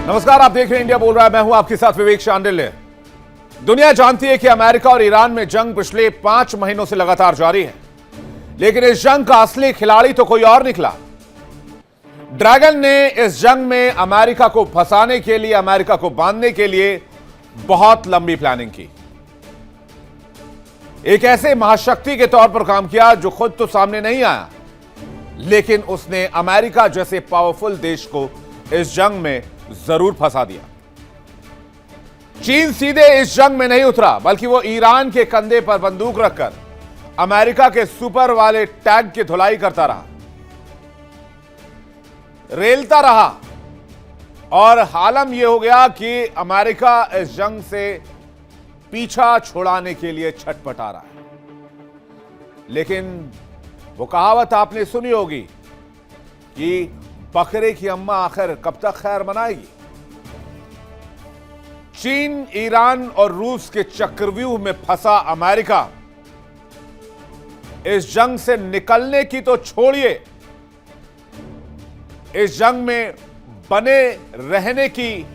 नमस्कार, आप देख रहे हैं इंडिया बोल रहा है। मैं हूं आपके साथ विवेक शांडिल्य। दुनिया जानती है कि अमेरिका और ईरान में जंग पिछले 5 महीनों से लगातार जारी है, लेकिन इस जंग का असली खिलाड़ी तो कोई और निकला। ड्रैगन ने इस जंग में अमेरिका को फंसाने के लिए, अमेरिका को बांधने के लिए बहुत लंबी प्लानिंग की। एक ऐसे महाशक्ति के तौर पर काम किया जो खुद तो सामने नहीं आया, लेकिन उसने अमेरिका जैसे पावरफुल देश को इस जंग में जरूर फंसा दिया। चीन सीधे इस जंग में नहीं उतरा, बल्कि वो ईरान के कंधे पर बंदूक रखकर अमेरिका के सुपर वाले टैंक की धुलाई करता रहा, रेलता रहा, और हालम यह हो गया कि अमेरिका इस जंग से पीछा छुड़ाने के लिए छटपटा रहा है। लेकिन वो कहावत आपने सुनी होगी कि बकरे की अम्मा आखिर कब तक खैर मनाएगी। चीन, ईरान और रूस के चक्रव्यूह में फंसा अमेरिका इस जंग से निकलने की तो छोड़िए, इस जंग में बने रहने की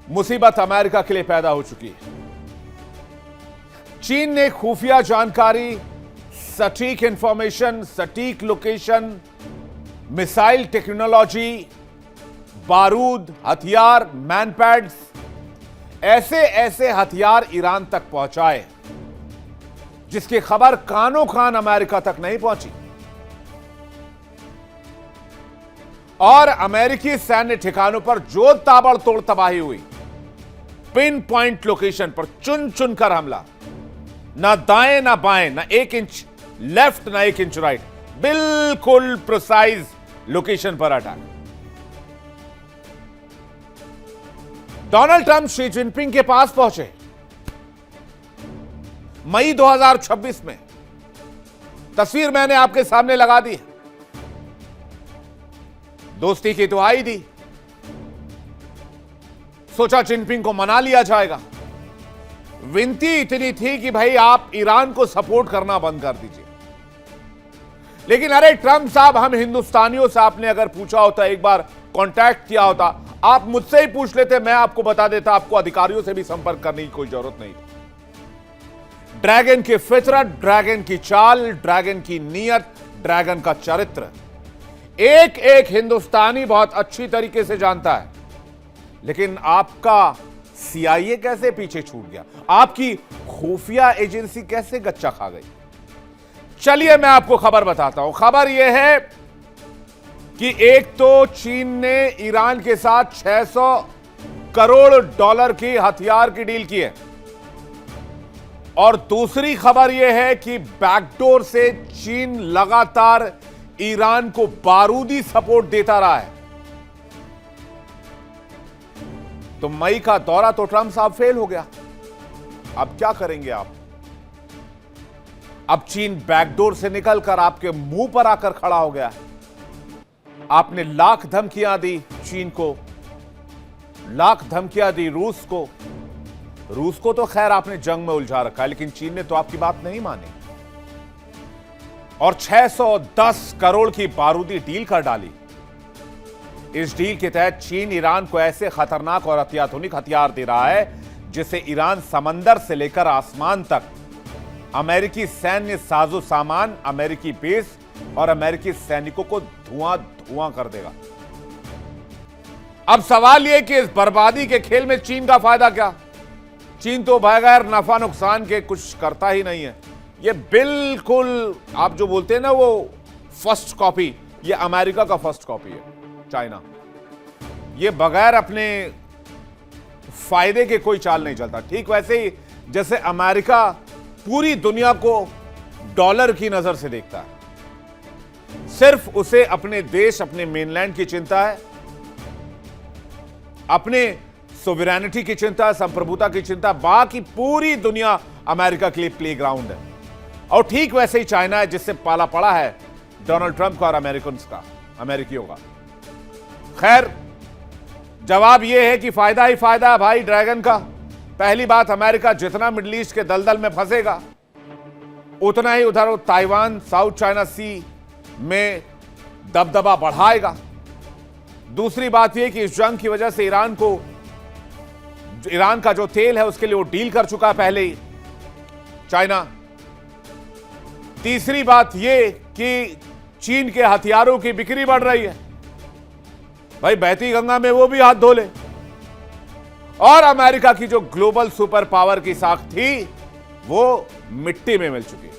मुसीबत अमेरिका के लिए पैदा हो चुकी है। चीन ने खुफिया जानकारी, सटीक इंफॉर्मेशन, सटीक लोकेशन, मिसाइल टेक्नोलॉजी, बारूद, हथियार, मैनपैड्स, ऐसे ऐसे हथियार ईरान तक पहुंचाए जिसकी खबर कानो कान अमेरिका तक नहीं पहुंची। और अमेरिकी सैन्य ठिकानों पर जो ताबड़तोड़ तबाही हुई, पिन पॉइंट लोकेशन पर चुन चुनकर हमला, ना दाएं ना बाएं, ना 1 इंच लेफ्ट ना 1 इंच राइट, बिल्कुल प्रिसाइज लोकेशन पर attack. Donald Trump Xi Jinping के पास पहुंचे मई 2026 में। तस्वीर मैंने आपके सामने लगा दी है। दोस्ती की दुहाई दी, सोचा जिनपिंग को मना लिया जाएगा। विनती इतनी थी कि भाई आप ईरान को सपोर्ट करना बंद कर दीजिए। लेकिन अरे ट्रंप साहब, हम हिंदुस्तानियों से आपने अगर पूछा होता, एक बार कांटेक्ट किया होता, आप मुझसे ही पूछ लेते, मैं आपको बता देता, आपको अधिकारियों से भी संपर्क करने की कोई जरूरत नहीं थी। ड्रैगन की फितरत, ड्रैगन की चाल, ड्रैगन की नीयत, ड्रैगन का चरित्र एक एक हिंदुस्तानी बहुत अच्छी तरीके से जानता है। लेकिन आपका सीआईए कैसे पीछे छूट गया? आपकी खुफिया एजेंसी कैसे गच्चा खा गई? चलिए मैं आपको खबर बताता हूं। खबर यह है कि एक तो चीन ने ईरान के साथ 600 करोड़ डॉलर की हथियार की डील की है, और दूसरी खबर यह है कि बैकडोर से चीन लगातार ईरान को बारूदी सपोर्ट देता रहा है। तो मई का दौरा तो ट्रंप साहब फेल हो गया। अब क्या करेंगे आप? अब चीन बैकडोर से निकलकर आपके मुंह पर आकर खड़ा हो गया है। आपने लाख धमकियां दी चीन को, लाख धमकियां दी रूस को। रूस को तो खैर आपने जंग में उलझा रखा है, लेकिन चीन ने तो आपकी बात नहीं मानी और 610 करोड़ की बारूदी डील कर डाली। इस डील के तहत चीन ईरान को ऐसे खतरनाक और अत्याधुनिक हथियार दे रहा है जिससे ईरान समंदर से लेकर आसमान तक अमेरिकी सैन्य साजो सामान, अमेरिकी बेस और अमेरिकी सैनिकों को धुआं धुआं कर देगा। अब सवाल यह कि इस बर्बादी के खेल में चीन का फायदा क्या? चीन तो बगैर नफा नुकसान के कुछ करता ही नहीं है। ये बिल्कुल आप जो बोलते हैं ना, वो फर्स्ट कॉपी, ये अमेरिका का फर्स्ट कॉपी है चाइना। ये बगैर अपने फायदे के कोई चाल नहीं चलता। ठीक वैसे ही जैसे अमेरिका पूरी दुनिया को डॉलर की नजर से देखता है, सिर्फ उसे अपने देश, अपने मेनलैंड की चिंता है, अपने सोवरेनिटी की चिंता है, संप्रभुता की चिंता। बाकी पूरी दुनिया अमेरिका के लिए प्लेग्राउंड है। और ठीक वैसे ही चाइना है, जिससे पाला पड़ा है डोनाल्ड ट्रंप का और अमेरिकियों का। खैर, जवाब यह है कि फायदा ही फायदा है भाई ड्रैगन का। पहली बात, अमेरिका जितना मिडिल ईस्ट के दलदल में फंसेगा, उतना ही उधर ताइवान, साउथ चाइना सी में दबदबा बढ़ाएगा। दूसरी बात यह कि इस जंग की वजह से ईरान का जो तेल है उसके लिए वो डील कर चुका है पहले ही चाइना। तीसरी बात यह कि चीन के हथियारों की बिक्री बढ़ रही है। भाई बहती गंगा में वो भी हाथ धो ले। और अमेरिका की जो ग्लोबल सुपर पावर की साख थी वो मिट्टी में मिल चुकी है।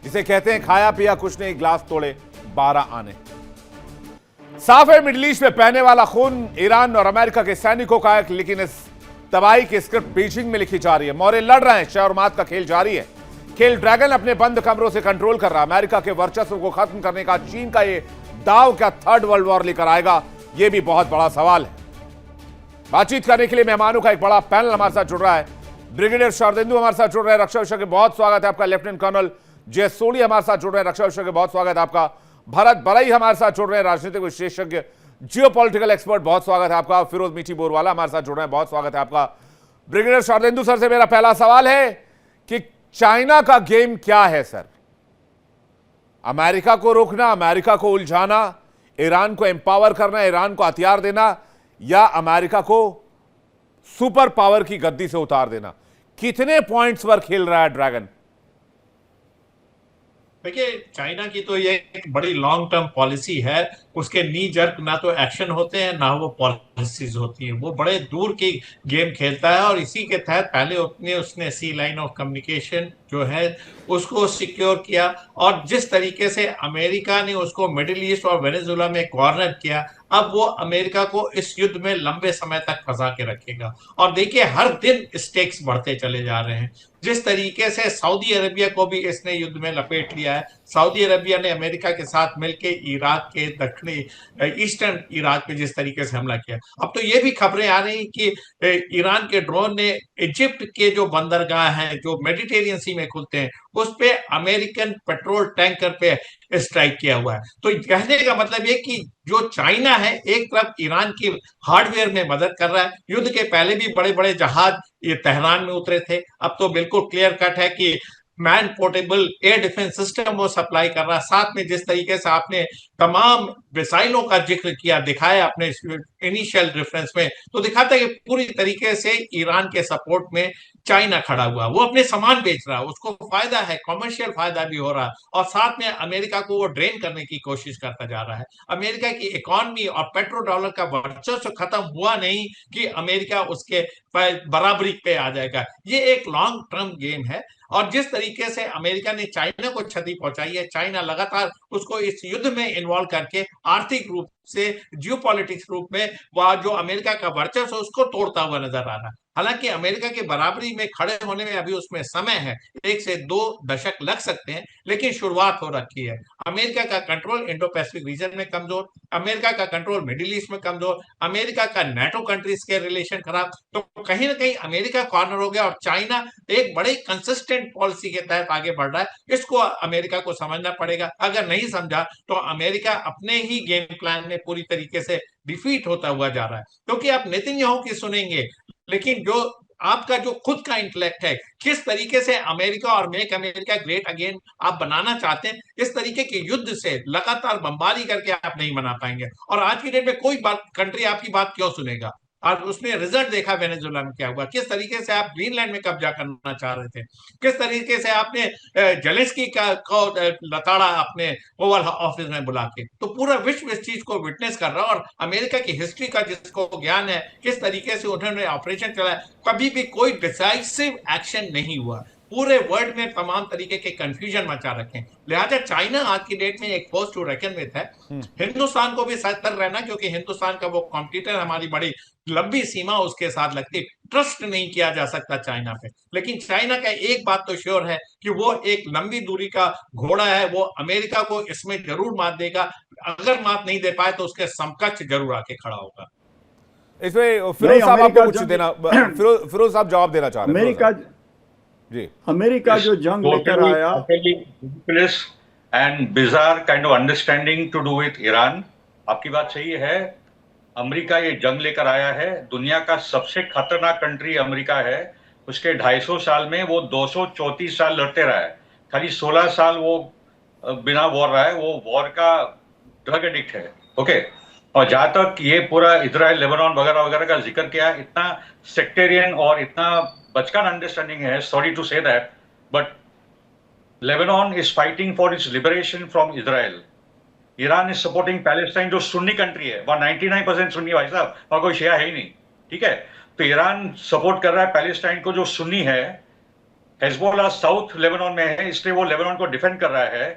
जिसे कहते हैं खाया पिया कुछ नहीं, गिलास तोड़े 12 आने। साफ है मिडिल ईस्ट में बहने वाला खून ईरान और अमेरिका के सैनिकों का है, लेकिन इस तबाही की स्क्रिप्ट बीजिंग में लिखी जा रही है। मौर्य लड़ रहे हैं, शह और मात का खेल जारी है। खेल ड्रैगन अपने बंद कमरों से कंट्रोल कर रहा है। अमेरिका के वर्चस्व को खत्म करने का चीन का ये दाव क्या थर्ड वर्ल्ड वॉर लेकर आएगा, यह भी बहुत बड़ा सवाल है। बातचीत करने के लिए मेहमानों का एक बड़ा पैनल हमारे साथ जुड़ रहा है। ब्रिगेडियर शारदेंदु हमारे साथ जुड़ रहे हैं, रक्षा विशेषज्ञ, बहुत स्वागत है आपका। लेफ्टिनेंट कर्नल जय सोढ़ी हमारे साथ जुड़ रहे हैं, रक्षा विशेषज्ञ, बहुत स्वागत है आपका। भरत बरई हमारे साथ जुड़ रहे हैं, राजनीतिक विशेषज्ञ, जियोपॉलिटिकल एक्सपर्ट, बहुत स्वागत है आपका। फिरोज मीठी बोरवाला हमारे साथ जुड़ रहे हैं, बहुत स्वागत है आपका। ब्रिगेडियर शारदेंदु सर से मेरा पहला सवाल है कि चाइना का गेम क्या है सर? अमेरिका को रोकना, अमेरिका को उलझाना, ईरान को एम्पावर करना, ईरान को हथियार देना, या अमेरिका को सुपर पावर की गद्दी से उतार देना? कितने पॉइंट्स पर खेल रहा है ड्रैगन? देखिए, चाइना की तो ये एक बड़ी लॉन्ग टर्म पॉलिसी है। उसके नी जर्क ना तो एक्शन होते हैं ना वो पॉलिसीज होती हैं। वो बड़े दूर की गेम खेलता है और इसी के तहत पहले उसने सी लाइन ऑफ कम्युनिकेशन जो है उसको सिक्योर किया, और जिस तरीके से अमेरिका ने उसको मिडिल ईस्ट और वेनेजुएला में कॉर्नर किया, अब वो अमेरिका को इस युद्ध में लंबे समय तक फंसा के रखेगा। और देखिए, हर दिन स्टेक्स बढ़ते चले जा रहे हैं। जिस तरीके से सऊदी अरेबिया को भी इसने युद्ध में लपेट लिया है। सऊदी अरेबिया ने अमेरिका के साथ मिलकर इराक के दक्षिणी ईस्टर्न इराक में जिस तरीके से हमला किया। अब तो ये भी खबरें आ रही कि ईरान के ड्रोन ने इजिप्ट के जो बंदरगाह हैं जो मेडिटेरियन सी में खुलते हैं उस पे अमेरिकन पेट्रोल टैंकर पे स्ट्राइक किया हुआ है। तो कहने का मतलब ये कि जो चाइना है एक तरफ ईरान की हार्डवेयर में मदद कर रहा है। युद्ध के पहले भी बड़े बड़े जहाज ये तेहरान में उतरे थे। अब तो बिल्कुल क्लियर कट है कि man portable air defence system वो सप्लाई कर रहा है। साथ में जिस तरीके से आपने तमाम मिसाइलों का जिक्र किया, दिखाया अपने इनिशियल रेफरेंस में, तो दिखाता है कि पूरी तरीके से ईरान के सपोर्ट में चाइना खड़ा हुआ। वो अपने सामान बेच रहा है, उसको फायदा है, कॉमर्शियल फायदा भी हो रहा है, और साथ में अमेरिका को वो ड्रेन करने की कोशिश करता जा रहा है। अमेरिका की इकोनॉमी और पेट्रो डॉलर का वर्चस्व खत्म हुआ नहीं कि अमेरिका उसके बराबरी पे आ जाएगा। ये एक लॉन्ग टर्म गेम है। और जिस तरीके से अमेरिका ने चाइना को क्षति पहुंचाई है, चाइना लगातार उसको इस युद्ध में इन्वॉल्व करके आर्थिक रूप से, जियोपॉलिटिक्स रूप में वह जो अमेरिका का वर्चस्व है उसको तोड़ता हुआ नजर आ रहा है। हालांकि अमेरिका के बराबरी में खड़े होने में अभी उसमें समय है, 1 से 2 दशक लग सकते हैं, लेकिन शुरुआत हो रखी है। अमेरिका का कंट्रोल इंडो पैसिफिक रीजन में कमजोर, अमेरिका का कंट्रोल मिडिल ईस्ट में कमजोर, अमेरिका का नेटो कंट्रीज के रिलेशन खराब, तो कहीं ना कहीं अमेरिका कॉर्नर हो गया और चाइना एक बड़े कंसिस्टेंट पॉलिसी के तहत आगे बढ़ रहा है। इसको अमेरिका को समझना पड़ेगा। अगर नहीं समझा तो अमेरिका अपने ही गेम प्लान में पूरी तरीके से डिफीट होता हुआ जा रहा है। क्योंकि आप नेतन्याहू की सुनेंगे, लेकिन जो आपका जो खुद का इंटेलेक्ट है, किस तरीके से अमेरिका और मेक अमेरिका ग्रेट अगेन आप बनाना चाहते हैं, इस तरीके के युद्ध से लगातार बमबारी करके आप नहीं बना पाएंगे। और आज की डेट में कोई कंट्री आपकी बात क्यों सुनेगा? और उसने रिजल्ट देखा वेनेजुएला में क्या हुआ, किस तरीके से आप ग्रीनलैंड में कब्जा करना चाह रहे थे, किस तरीके से आपने जेलेंस्की को लताड़ा अपने ओवल ऑफिस में बुला के। तो पूरा विश्व इस चीज को विटनेस कर रहा है। और अमेरिका की हिस्ट्री का जिसको ज्ञान है, किस तरीके से उन्होंने ऑपरेशन चलाया, कभी भी कोई डिसाइसिव एक्शन नहीं हुआ। पूरे वर्ल्ड में तमाम तरीके के कंफ्यूजन मचा रखे हैं। लिहाजा चाइना आज की डेट में एक फोर्स टू रेकन विद है। हिंदुस्तान को भी सतर्क रहना, क्योंकि हिंदुस्तान का वो कॉम्पिटिटर हमारी बड़ी लंबी सीमा उसके साथ लगती। ट्रस्ट नहीं किया जा सकता चाइना पे। लेकिन चाइना का एक बात तो श्योर है कि वो एक लंबी दूरी का घोड़ा है। वो अमेरिका को इसमें जरूर मात देगा। अगर मात नहीं दे पाए तो उसके समकक्ष जरूर आके खड़ा होगा। इसमें फिरोज साहब आपको कुछ देना, फिरोज साहब जवाब देना चाह रहे हैं। अमेरिका जो जंग लेकर आया, and bizarre kind of understanding to do with Iran. आपकी बात सही है, अमेरिका ये जंग लेकर आया है। दुनिया का सबसे खतरनाक कंट्री अमेरिका है। उसके 250 साल में वो 234 साल लड़ते रहा है। खाली 16 साल वो बिना वॉर रहा है, वो वॉर का ड्रग एडिक्ट है। ओके, और जहां तक ये पूरा इजराइल लेबनान वगैरह वगैरह का जिक्र किया, इतना सेक्टेरियन और इतना बचकान अंडरस्टैंडिंग है, sorry to say that, but Lebanon is fighting for its liberation from Israel. Iran is supporting Palestine, जो सुन्नी कंट्री है, वहां 99% सुन्नी भाई साहब, वहां कोई शिया है ही नहीं, ठीक है। तो ईरान सपोर्ट कर रहा है पैलेस्टाइन को, जो सुन्नी है। हिजबुल्लाह साउथ लेबनान में है, इसलिए वो लेबनान को डिफेंड कर रहा है।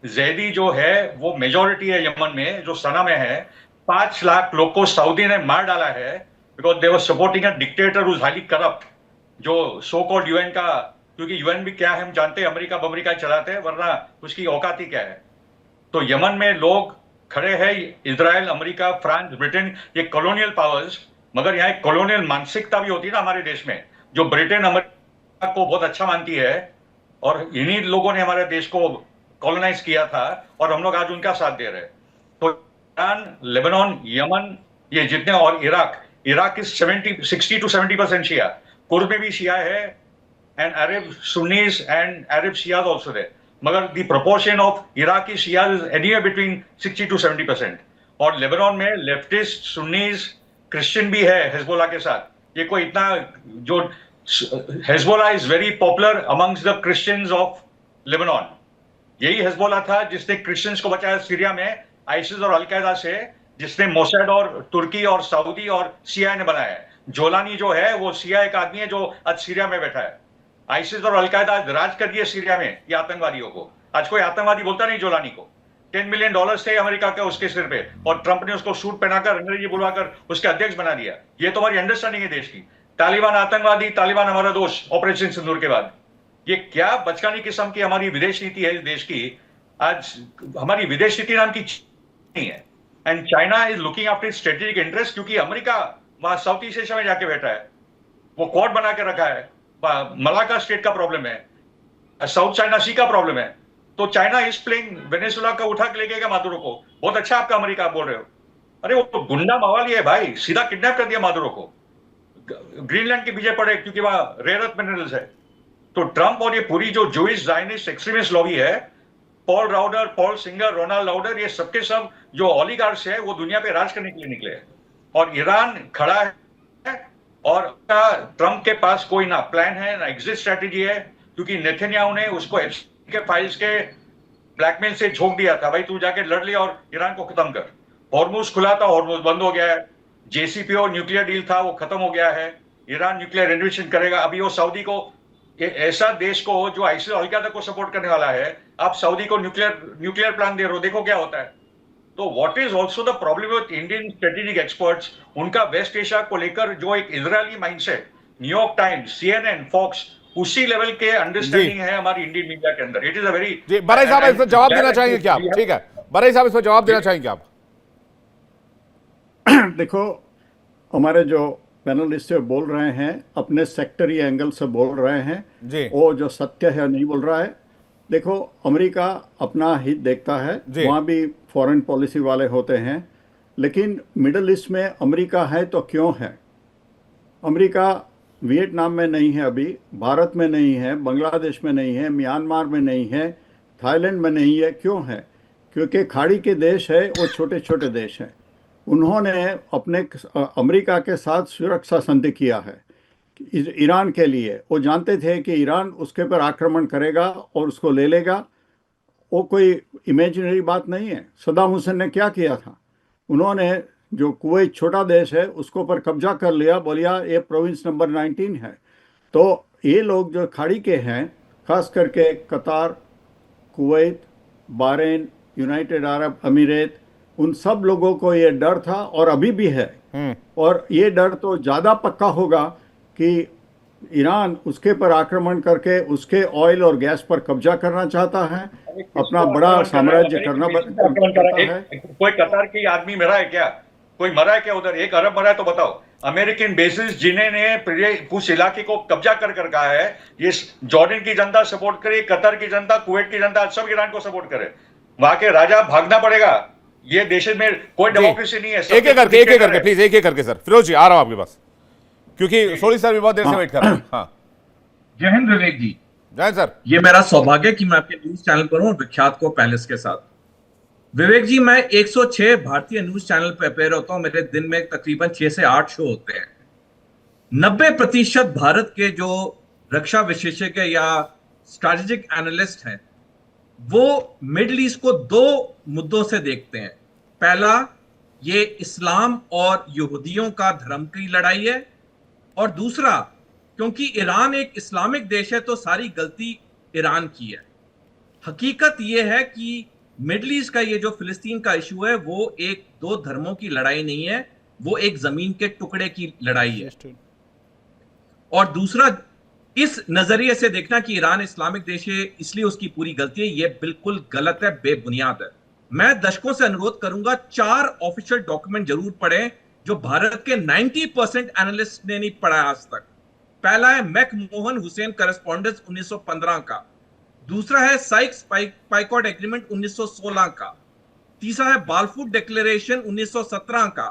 जैदी जो है वो मेजोरिटी है यमन में, जो सना में है। 5 लाख लोग को सऊदी ने मार डाला है because they were supporting a dictator who is highly corrupt, जो सो कॉल्ड यूएन का, क्योंकि यूएन भी क्या है हम जानते हैं, अमेरिका चलाते हैं, वरना उसकी औकात ही क्या है। तो यमन में लोग खड़े हैं, इजराइल, अमेरिका, फ्रांस, ब्रिटेन, ये कॉलोनियल पावर्स, मगर यहाँ एक कॉलोनियल मानसिकता भी होती है ना हमारे देश में, जो ब्रिटेन अमेरिका को बहुत अच्छा मानती है, और इन्हीं लोगों ने हमारे देश को कॉलोनाइज किया था, और हम लोग आज उनका साथ दे रहे हैं। तो ईरान, लेबनान, यमन, ये जितने, और Iraq is 60 to 70% Shia, Kurd में भी शिया है, and Arab Sunnis and Arab Shias also there, मगर the proportion of Iraqi Shias is anywhere between 60 to 70%। और लेबनान में लेफ्टिस्ट, सुन्नीज, क्रिश्चियन भी है हिजबुल्लाह के साथ। ये कोई इतना, जो Hezbollah is very popular amongst the Christians of Lebanon. यही हिजबुल्लाह था जिसने क्रिश्चियंस को बचाया सीरिया में आइसिस और अलकायदा से, जिसने मोसाद और तुर्की और सऊदी और सीआई ने बनाया है। जोलानी जो है वो सीआई का आदमी है, जो आज सीरिया में बैठा है। आइसिस और अलकायदा राज कर दिए सीरिया में, ये आतंकवादियों को। आज कोई आतंकवादी बोलता नहीं जोलानी को। $10 मिलियन थे अमेरिका के उसके सिर पे, और ट्रंप ने उसको सूट पहनाकर, अंग्रेजी बुलवाकर उसके अध्यक्ष बना दिया। ये तुम्हारी अंडरस्टैंडिंग है देश की। तालिबान आतंकवादी, तालिबान हमारा दोस्त, ऑपरेशन सिंदूर के बाद। ये क्या बचकानी किस्म की हमारी विदेश नीति है इस देश की। आज हमारी विदेश नीति नाम की नहीं है, and China is looking after strategic interest, क्योंकि अमेरिका वहां साउथ ईस्ट एशिया में जाके बैठा है, वो क्वाड बना के रखा है। मलाका स्टेट का प्रॉब्लम है, साउथ चाइना सी का प्रॉब्लम है। तो चाइना इज प्लेइंग, वेनेजुएला का उठा के ले गएगा मादुरो को। बहुत अच्छा आपका अमेरिका, आप बोल रहे हो, अरे वो तो गुंडा मवाली है भाई, सीधा किडनैप कर दिया मादुरो को, ग्रीनलैंड के पीछे पड़े क्योंकि वहां रेयर अर्थ मिनरल्स है। तो ट्रंप और ये पूरी जो जूइश ज़ायनिस्ट एक्सट्रीमिस्ट लॉबी है, Paul Rauder, Paul Singer, Ronald Lauder, ये सबके सब जो ऑलिगार्क्स है, वो दुनिया पे राज करने के लिए निकले हैं। और ईरान खड़ा है, और ट्रंप के पास कोई ना प्लान है ना एग्जिट स्ट्रेटेजी है, क्योंकि नेतन्याहू ने उसको के फाइल्स के ब्लैकमेल से झोंक दिया था, भाई तू जाके लड़ ले और ईरान को खत्म कर। हॉर्मुज खुला था, हॉर्मुज बंद हो गया है। जेसीपीओ न्यूक्लियर डील था, वो खत्म हो गया है। ईरान न्यूक्लियर एनरिचमेंट करेगा। अभी वो सऊदी को, ऐसा देश को जो आइसिस और अलकायदा को सपोर्ट करने वाला है, आप सऊदी को न्यूक्लियर प्लान दे रहे हो, देखो क्या होता है। तो what is also the problem with Indian strategic experts, उनका वेस्ट एशिया को लेकर जो एक Israeli mindset, New York Times, CNN, Fox, उसी लेवल के अंडरस्टैंडिंग है हमारी इंडियन मीडिया के अंदर। इट इज अ वेरी जी। बराई साहब इस पर जवाब देना चाहेंगे क्या आप? ठीक है, बराई साहब इस पर जवाब देना चाहेंगे आप? देखो, हमारे जो पैनलिस्ट बोल रहे हैं अपने सेक्टरी एंगल से बोल रहे हैं जी। वो जो सत्य है नहीं बोल रहा है। देखो, अमेरिका अपना हित देखता है, वहाँ भी फॉरेन पॉलिसी वाले होते हैं, लेकिन मिडिल ईस्ट में अमेरिका है तो क्यों है? अमेरिका वियतनाम में नहीं है, अभी भारत में नहीं है, बांग्लादेश में नहीं है, म्यांमार में नहीं है, थाईलैंड में नहीं है। क्यों है? क्योंकि खाड़ी के देश है, वो छोटे छोटे देश हैं। उन्होंने अपने अमेरिका के साथ सुरक्षा संधि किया है ईरान के लिए। वो जानते थे कि ईरान उसके पर आक्रमण करेगा और उसको ले लेगा। वो कोई इमेजिनरी बात नहीं है। सद्दाम हुसैन ने क्या किया था? उन्होंने जो कुवैत छोटा देश है उसको पर कब्जा कर लिया, बोलिया ये प्रोविंस नंबर 19 है। तो ये लोग जो खाड़ी के हैं, खास करके कतार, कुवैत, बहरीन, यूनाइटेड अरब अमीरात, उन सब लोगों को ये डर था और अभी भी है। और ये डर तो ज़्यादा पक्का होगा कि ईरान उसके पर आक्रमण करके उसके ऑयल और गैस पर कब्जा करना चाहता है, अपना बड़ा साम्राज्य करना चाहता है। कोई कतार की आदमी मरा है क्या? कोई मरा है क्या उधर? एक अरब मरा है तो बताओ। अमेरिकन बेसिस जिन्हें उस इलाके को कब्जा कर कहा है, ये जॉर्डन की जनता सपोर्ट करे, कतर की जनता, कुवैत की जनता, सब ईरान को सपोर्ट करे। वहां के राजा भागना पड़ेगा। ये देश में कोई डेमोक्रेसी नहीं है। एक एक करके प्लीज, एक एक करके सर। फिरोज जी, आ रहा हूं आपके पास, क्योंकि सोनी सर भी बहुत देर से वेट कर रहे हैं। हाँ, जय हिंद विवेक जी। जय सर। ये मेरा सौभाग्य कि मैं आपके न्यूज चैनल पर हूं, विख्यात को पैलेस के साथ। विवेक जी, मैं 106 भारतीय न्यूज चैनल पर अपेयर होता हूं। मेरे दिन में तकरीबन 6 से 8 शो होते हैं। 90% भारत के जो रक्षा विशेषज्ञ या स्ट्रैटेजिक एनालिस्ट हैं, वो मिडिल ईस्ट को 2 मुद्दों से देखते हैं। पहला, ये इस्लाम और यहूदियों का धर्म की लड़ाई है, और दूसरा, क्योंकि ईरान एक इस्लामिक देश है तो सारी गलती ईरान की है। हकीकत यह है कि मिडिल ईस्ट का ये जो फिलिस्तीन का इशू है वो एक 2 धर्मों की लड़ाई नहीं है, वो एक जमीन के टुकड़े की लड़ाई है। और दूसरा, इस नजरिए से देखना कि ईरान इस्लामिक देश है इसलिए उसकी पूरी गलती है, ये बिल्कुल गलत है, बेबुनियाद है। मैं दशकों से अनुरोध करूंगा 4 ऑफिशियल डॉक्यूमेंट जरूर पढ़ें जो भारत के 90% एनालिस्ट ने नहीं पढ़ा आज तक। पहला है मैकमोहन हुसैन करस्पॉन्डेंस 1915 का, दूसरा है साइक्स पाइकॉट एग्रीमेंट 1916 का, तीसरा है बालफूर डिक्लेरेशन 1917 का,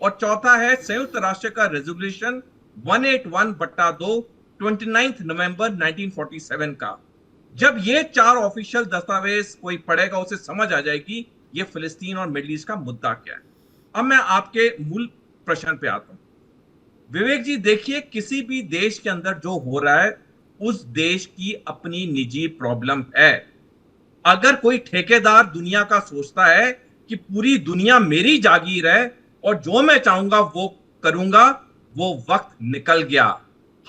और चौथा है संयुक्त राष्ट्र का रेजोल्यूशन 181/2 29 नवंबर 1947 का। जब ये 4 ऑफिशियल दस्तावेज कोई पढ़ेगा उसे समझ आ जाएगी ये फिलिस्तीन और मिडिल ईस्ट का मुद्दा क्या है। अब मैं आपके मूल प्रश्न पे आता हूं। विवेक जी, देखिए, किसी भी देश के अंदर जो हो रहा है उस देश की अपनी निजी प्रॉब्लम है। अगर कोई ठेकेदार दुनिया का सोचता है कि पूरी दुनिया मेरी जागीर है और जो मैं चाहूंगा वो करूंगा, वो वक्त निकल गया।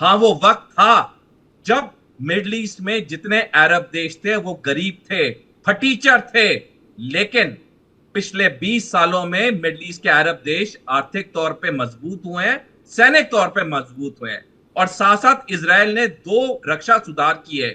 हाँ, वो वक्त था जब मिडिल ईस्ट में जितने अरब देश थे वो गरीब थे, फटीचर थे, लेकिन पिछले 20 सालों में मिडिल ईस्ट के अरब देश आर्थिक तौर पे मजबूत हुए हैं, सैनिक तौर पे मजबूत हुए हैं, और साथ साथ इजराइल ने 2 रक्षा सुधार किए।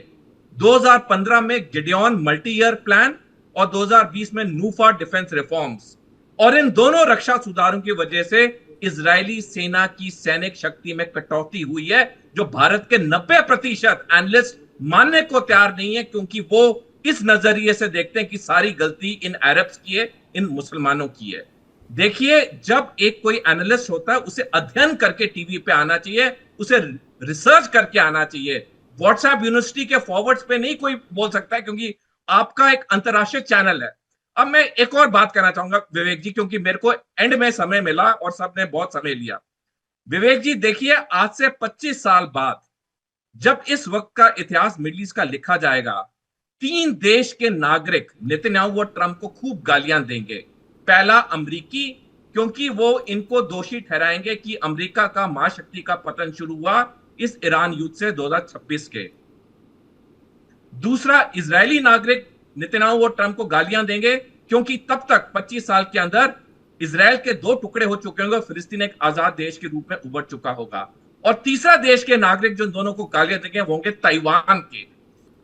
2015 में गिडियन मल्टी ईयर प्लान और 2020 में नूफा डिफेंस रिफॉर्म्स, और इन दोनों रक्षा सुधारों की वजह से इजरायली सेना की सैनिक शक्ति में कटौती हुई है, जो भारत के 90% एनालिस्ट मानने को तैयार नहीं है, क्योंकि वो इस नजरिए से देखते हैं कि सारी गलती इन अरब्स की है, इन मुसलमानों की है। देखिए, जब एक कोई एनालिस्ट होता है उसे अध्ययन करके टीवी पे आना चाहिए, उसे रिसर्च करके आना चाहिए। व्हाट्सएप यूनिवर्सिटी के फॉरवर्ड्स पे नहीं कोई बोल सकता है, क्योंकि आपका एक अंतरराष्ट्रीय चैनल है। अब मैं एक और बात करना चाहूंगा विवेक जी, क्योंकि मेरे को एंड में समय मिला और सबने बहुत समय लिया। विवेक जी, देखिए, आज से 25 साल बाद जब इस वक्त का इतिहास मिडिल ईस्ट का लिखा जाएगा, 3 देश के नागरिक नेतन्याहू और ट्रंप को खूब गालियां देंगे। पहला, अमेरिकी, क्योंकि वो इनको दोषी ठहराएंगे कि अमेरिका का महाशक्ति का पतन शुरू हुआ इस ईरान युद्ध से 2026 के। दूसरा, इजरायली नागरिक नेतन्याहू और ट्रंप को गालियां देंगे क्योंकि तब तक 25 साल के अंदर इजराइल के 2 टुकड़े हो चुके होंगे और फिलिस्तीन एक आजाद देश के रूप में उभर चुका होगा। और तीसरा देश के नागरिक जो दोनों को गालियां देंगे वो होंगे ताइवान के,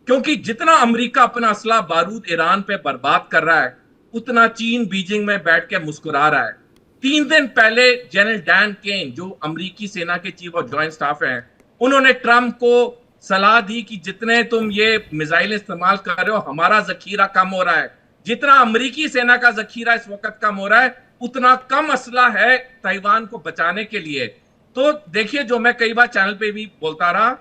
क्योंकि जितना अमेरिका अपना असला बारूद ईरान पे बर्बाद कर रहा है, उतना चीन बीजिंग में बैठ के मुस्कुरा रहा है। 3 दिन पहले जनरल डैन केन, जो अमेरिकी सेना के चीफ ऑफ जॉइंट स्टाफ हैं, उन्होंने ट्रंप को सलाह दी कि जितने तुम ये मिसाइल इस्तेमाल कर रहे हो, हमारा जखीरा कम हो रहा है। जितना अमेरिकी सेना का जखीरा इस वक्त कम हो रहा है, उतना कम असला है ताइवान को बचाने के लिए। तो देखिए, जो मैं कई बार चैनल पे भी बोलता रहा,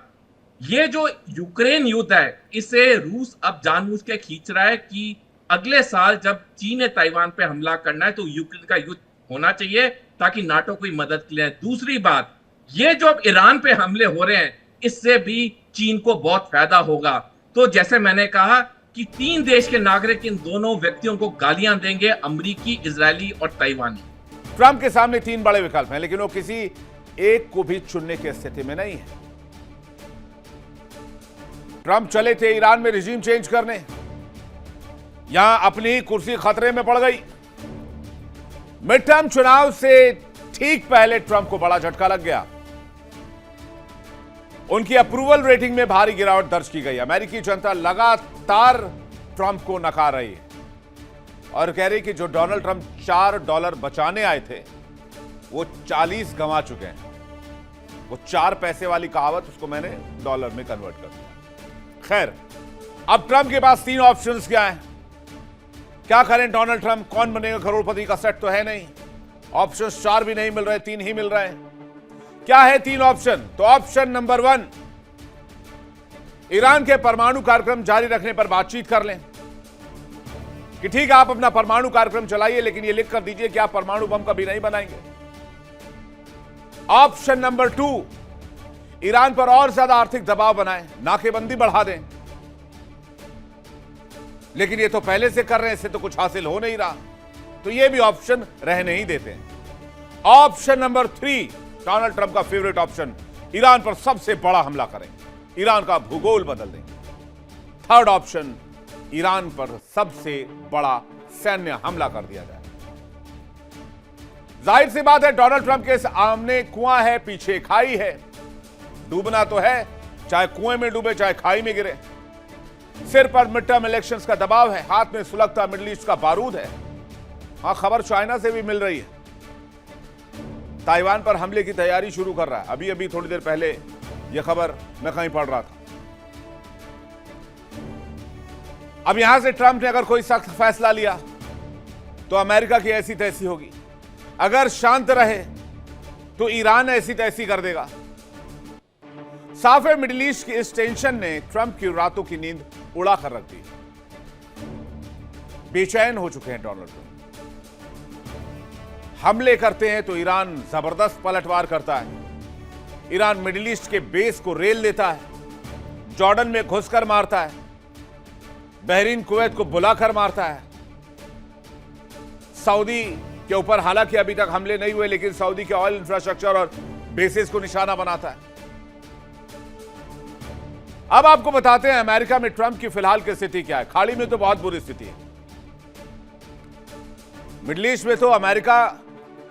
ये जो यूक्रेन युद्ध है, इसे रूस अब जानबूझ के खींच रहा है कि अगले साल जब चीन ने ताइवान पे हमला करना है तो यूक्रेन का युद्ध होना चाहिए ताकि नाटो की मदद के लिए। दूसरी बात, ये जो अब ईरान पे हमले हो रहे हैं, इससे भी चीन को बहुत फायदा होगा। तो जैसे मैंने कहा कि 3 देश के नागरिक इन दोनों व्यक्तियों को गालियां देंगे, अमेरिकी, इजरायली और ताइवानी। ट्रंप के सामने 3 बड़े विकल्प हैं, लेकिन वो किसी एक को भी चुनने की स्थिति में नहीं है। ट्रंप चले थे ईरान में रिजीम चेंज करने, यहां अपनी कुर्सी खतरे में पड़ गई। मिड टर्म चुनाव से ठीक पहले ट्रंप को बड़ा झटका लग गया। उनकी अप्रूवल रेटिंग में भारी गिरावट दर्ज की गई। अमेरिकी जनता लगातार ट्रंप को नकार रही है और कह रही कि जो डोनाल्ड ट्रंप $4 बचाने आए थे वो 40 गंवा चुके हैं। वो 4 पैसे वाली कहावत, उसको मैंने डॉलर में कन्वर्ट कर दिया। खैर, अब ट्रंप के पास 3 ऑप्शंस क्या हैं? क्या करें डोनाल्ड ट्रंप? कौन बनेगा करोड़पति का सेट तो है नहीं। ऑप्शंस 4 भी नहीं मिल रहे, 3 ही मिल रहे हैं। क्या है 3 ऑप्शन? तो ऑप्शन नंबर 1, ईरान के परमाणु कार्यक्रम जारी रखने पर बातचीत कर लें कि ठीक है आप अपना परमाणु कार्यक्रम चलाइए, लेकिन यह लिख कर दीजिए कि आप परमाणु बम कभी नहीं बनाएंगे। ऑप्शन नंबर 2, ईरान पर और ज्यादा आर्थिक दबाव बनाएं, नाकेबंदी बढ़ा दें। लेकिन ये तो पहले से कर रहे हैं, इससे तो कुछ हासिल हो नहीं रहा, तो ये भी ऑप्शन रहने ही देते हैं। ऑप्शन नंबर 3, डोनाल्ड ट्रंप का फेवरेट ऑप्शन, ईरान पर सबसे बड़ा हमला करें, ईरान का भूगोल बदल दें। थर्ड ऑप्शन, ईरान पर सबसे बड़ा सैन्य हमला कर दिया जाए। जाहिर सी बात है, डोनाल्ड ट्रंप के सामने कुआं है, पीछे खाई है। डूबना तो है, चाहे कुएं में डूबे चाहे खाई में गिरे। सिर पर मिड टर्म इलेक्शंस का दबाव है, हाथ में सुलगता मिडिल ईस्ट का बारूद है। हां, खबर चाइना से भी मिल रही है, ताइवान पर हमले की तैयारी शुरू कर रहा है। अभी अभी थोड़ी देर पहले यह खबर मैं कहीं पढ़ रहा था। अब यहां से ट्रंप ने अगर कोई सख्त फैसला लिया तो अमेरिका की ऐसी तैसी होगी, अगर शांत रहे तो ईरान ऐसी तैसी कर देगा। साफ है, मिडिल ईस्ट की इस टेंशन ने ट्रंप की रातों की नींद उड़ा कर रख दी। बेचैन हो चुके हैं डोनाल्ड ट्रंप। हमले करते हैं तो ईरान जबरदस्त पलटवार करता है। ईरान मिडिल ईस्ट के बेस को रेल देता है, जॉर्डन में घुसकर मारता है, बहरीन कुवैत को बुलाकर मारता है। सऊदी के ऊपर हालांकि अभी तक हमले नहीं हुए, लेकिन सऊदी के ऑयल इंफ्रास्ट्रक्चर और बेसिस को निशाना बनाता है। अब आपको बताते हैं अमेरिका में ट्रंप की फिलहाल की स्थिति क्या है। खाड़ी में तो बहुत बुरी स्थिति है। मिडिल ईस्ट में तो अमेरिका